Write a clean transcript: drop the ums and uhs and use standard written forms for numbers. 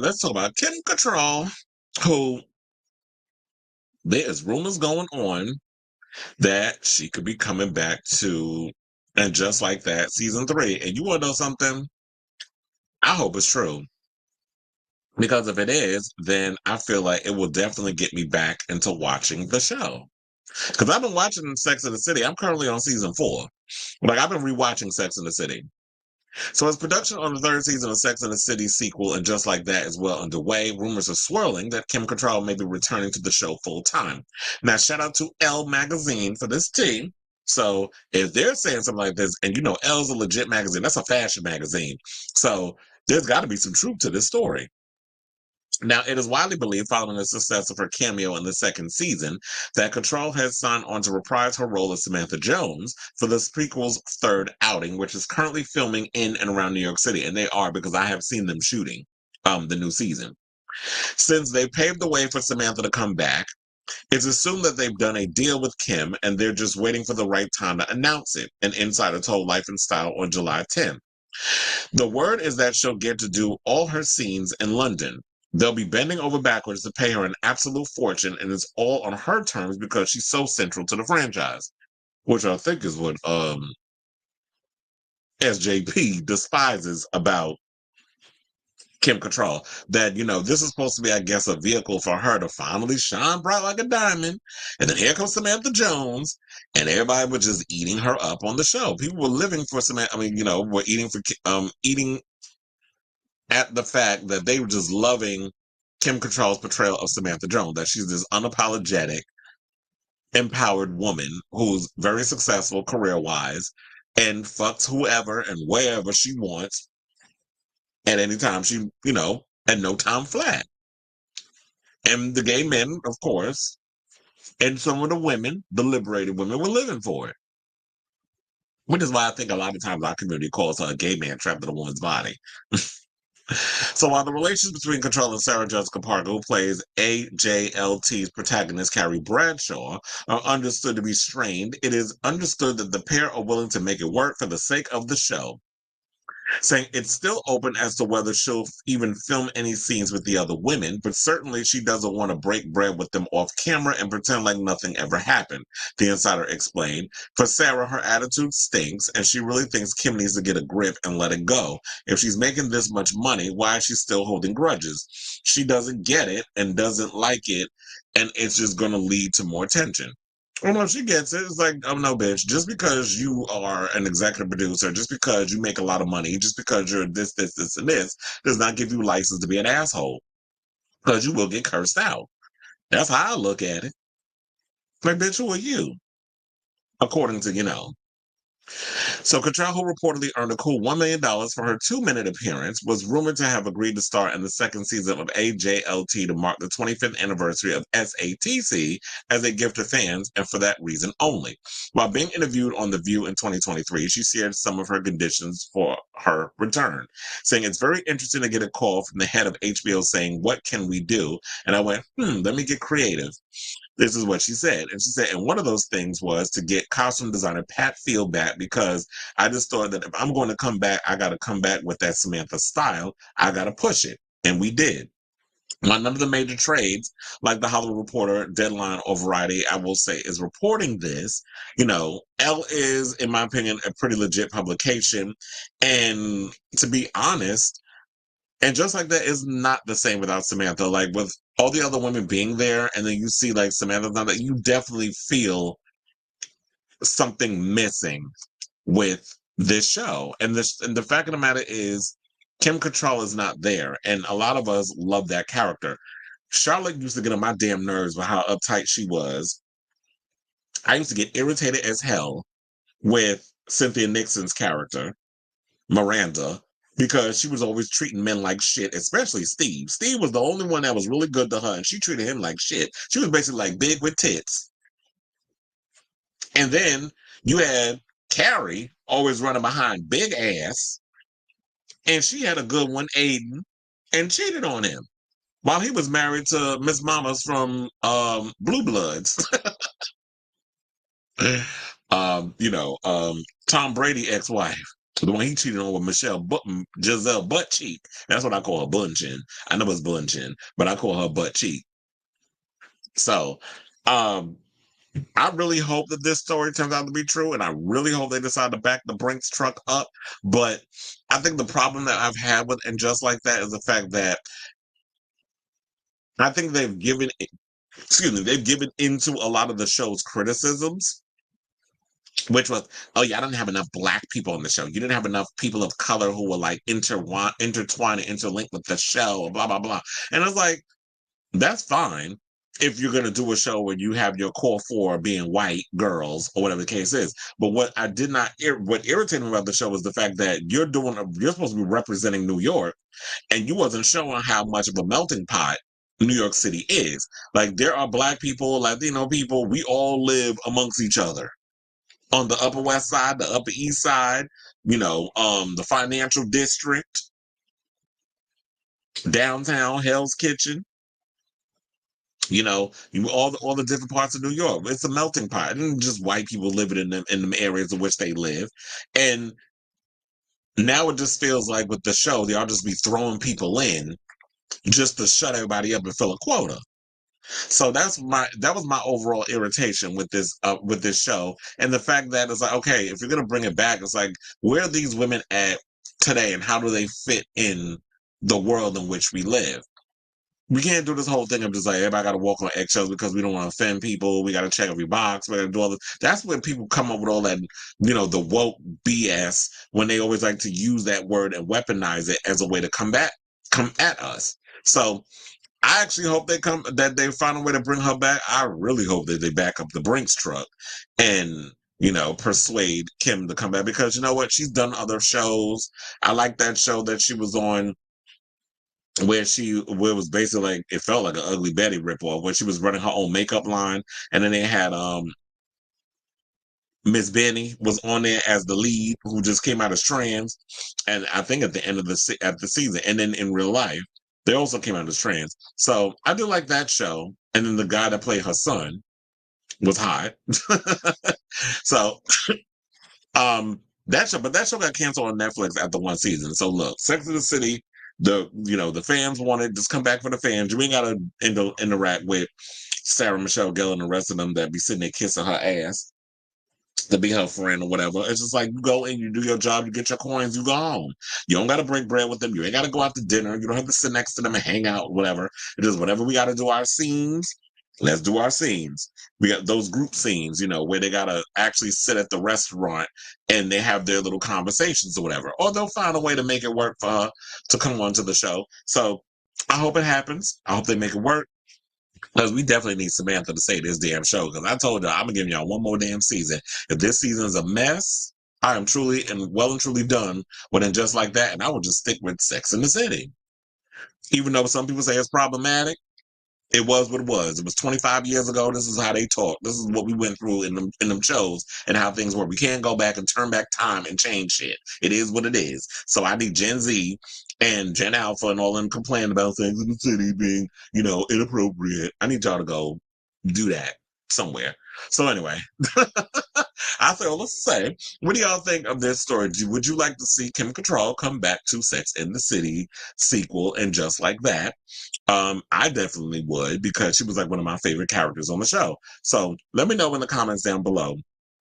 Let's talk about Kim Cattrall, who there is rumors going on that she could be coming back to, and just like that, season 3. And you want to know something? I hope it's true. Because if it is, then I feel like it will definitely get me back into watching the show. Because I've been watching Sex and the City. I'm currently on season 4. Like, I've been rewatching Sex and the City. So as production on the 3rd season of Sex and the City sequel and Just Like That is well underway, rumors are swirling that Kim Cattrall may be returning to the show full time. Now, shout out to Elle Magazine for this tea. So if they're saying something like this, and you know Elle's a legit magazine, that's a fashion magazine. So there's got to be some truth to this story. Now, it is widely believed, following the success of her cameo in the 2nd season, that Cattrall has signed on to reprise her role as Samantha Jones for the prequel's 3rd outing, which is currently filming in and around New York City. And they are, because I have seen them shooting the new season. Since they paved the way for Samantha to come back, it's assumed that they've done a deal with Kim and they're just waiting for the right time to announce it, an insider told Life and Style on July 10th. The word is that she'll get to do all her scenes in London. They'll be bending over backwards to pay her an absolute fortune, and it's all on her terms because she's so central to the franchise, which I think is what SJP despises about Kim Cattrall. That, you know, this is supposed to be, I guess, a vehicle for her to finally shine bright like a diamond. And then here comes Samantha Jones, and everybody was just eating her up on the show. People were living for Samantha. I mean, you know, were eating at the fact that they were just loving Kim Cattrall's portrayal of Samantha Jones, that she's this unapologetic, empowered woman who's very successful career-wise and fucks whoever and wherever she wants at any time she, you know, at no time flat. And the gay men, of course, and some of the women, the liberated women, were living for it. Which is why I think a lot of times our community calls her a gay man trapped in a woman's body. So while the relations between Cattrall and Sarah Jessica Parker, who plays AJLT's protagonist Carrie Bradshaw, are understood to be strained, it is understood that the pair are willing to make it work for the sake of the show, saying it's still open as to whether she'll even film any scenes with the other women, but certainly she doesn't want to break bread with them off camera and pretend like nothing ever happened, the insider explained. For Sarah, her attitude stinks, and she really thinks Kim needs to get a grip and let it go. If she's making this much money, why is she still holding grudges? She doesn't get it and doesn't like it, and it's just going to lead to more tension. Oh no, she gets it. It's like, oh no, bitch. Just because you are an executive producer, just because you make a lot of money, just because you're this, and this, does not give you license to be an asshole. Because you will get cursed out. That's how I look at it. Like, bitch, who are you? According to, you know. So Cattrall, who reportedly earned a cool $1 million for her 2-minute appearance, was rumored to have agreed to star in the 2nd season of AJLT to mark the 25th anniversary of SATC as a gift to fans, and for that reason only. While being interviewed on The View in 2023, she shared some of her conditions for her return, saying it's very interesting to get a call from the head of HBO saying, "What can we do?" And I went, let me get creative. This is what she said. And she said, and one of those things was to get costume designer Pat Field back, because I just thought that if I'm going to come back, I got to come back with that Samantha style. I got to push it. And we did. None of the major trades, like the Hollywood Reporter, Deadline, or Variety, I will say, is reporting this. You know, Elle is, in my opinion, a pretty legit publication. And to be honest, and Just Like That is not the same without Samantha. Like, with all the other women being there, and then you see like Samantha, now that you definitely feel something missing with this show. And the fact of the matter is, Kim Cattrall is not there, and a lot of us love that character. Charlotte used to get on my damn nerves with how uptight she was. I used to get irritated as hell with Cynthia Nixon's character, Miranda, because she was always treating men like shit, especially Steve. Steve was the only one that was really good to her, and she treated him like shit. She was basically like big with tits. And then you had Carrie always running behind big ass, and she had a good one, Aiden, and cheated on him while he was married to Miss Mamas from Blue Bloods. You know, Tom Brady ex-wife. The one he cheated on with Giselle Butt Cheek. That's what I call her, Bun Chin. I know it's Bun Chin, but I call her Butt Cheek. So, um, I really hope that this story turns out to be true, and I really hope they decide to back the Brinks truck up. But I think the problem that I've had with And Just Like That is the fact that I think they've given into a lot of the show's criticisms, which was, oh yeah, I didn't have enough black people on the show. You didn't have enough people of color who were like intertwined and interlinked with the show, blah blah blah. And it's like, that's fine if you're going to do a show where you have your core four being white girls or whatever the case is. But what I did not, what irritated me about the show was the fact that you're supposed to be representing New York, and you wasn't showing how much of a melting pot New York City is. Like, there are black people, Latino people, we all live amongst each other on the Upper West Side, the Upper East Side, the financial district, downtown, Hell's Kitchen. All the different parts of New York. It's a melting pot, and just white people living in them areas in which they live. And now it just feels like with the show, they all just be throwing people in just to shut everybody up and fill a quota. So that was my overall irritation with this show, and the fact that it's like, okay, if you're gonna bring it back, it's like, where are these women at today, and how do they fit in the world in which we live? We can't do this whole thing of just like everybody got to walk on eggshells because we don't want to offend people. We got to check every box. We got to do all this. That's when people come up with all that, the woke BS, when they always like to use that word and weaponize it as a way to come at us. So I actually hope that they find a way to bring her back. I really hope that they back up the Brinks truck and persuade Kim to come back, because you know what? She's done other shows. I like that show that she was on, where it was basically like, it felt like an Ugly Betty ripoff, where she was running her own makeup line, and then they had Miss Benny was on there as the lead, who just came out as trans, and I think at the end of the season, and then in real life they also came out as trans. So I do like that show, and then the guy that played her son was hot. So that show got canceled on Netflix after one season. So look, Sex and the City, the fans wanted, just come back for the fans. You ain't gotta interact with Sarah Michelle Gellar and the rest of them that be sitting there kissing her ass to be her friend or whatever. It's just like, you go and you do your job, you get your coins, you go home. You don't gotta break bread with them. You ain't gotta go out to dinner. You don't have to sit next to them and hang out, whatever. It is whatever we gotta do our scenes. Let's do our scenes. We got those group scenes, where they gotta actually sit at the restaurant and they have their little conversations or whatever. Or they'll find a way to make it work for her to come onto the show. So I hope it happens. I hope they make it work. Because we definitely need Samantha to say this damn show. Because I told y'all, I'm gonna give y'all one more damn season. If this season is a mess, I am truly and truly done with And Just Like That, and I will just stick with Sex in the City. Even though some people say it's problematic, it was what it was. It was 25 years ago. This is how they talk. This is what we went through in them shows, and how things work. We can't go back and turn back time and change shit. It is what it is. So I need Gen Z and Gen Alpha and all them complaining about things in the city being, inappropriate. I need y'all to go do that somewhere. So anyway, I feel, let's say, what do y'all think of this story? Would you like to see Kim Cattrall come back to Sex in the City sequel And Just Like That? I definitely would, because she was like one of my favorite characters on the show. So let me know in the comments down below.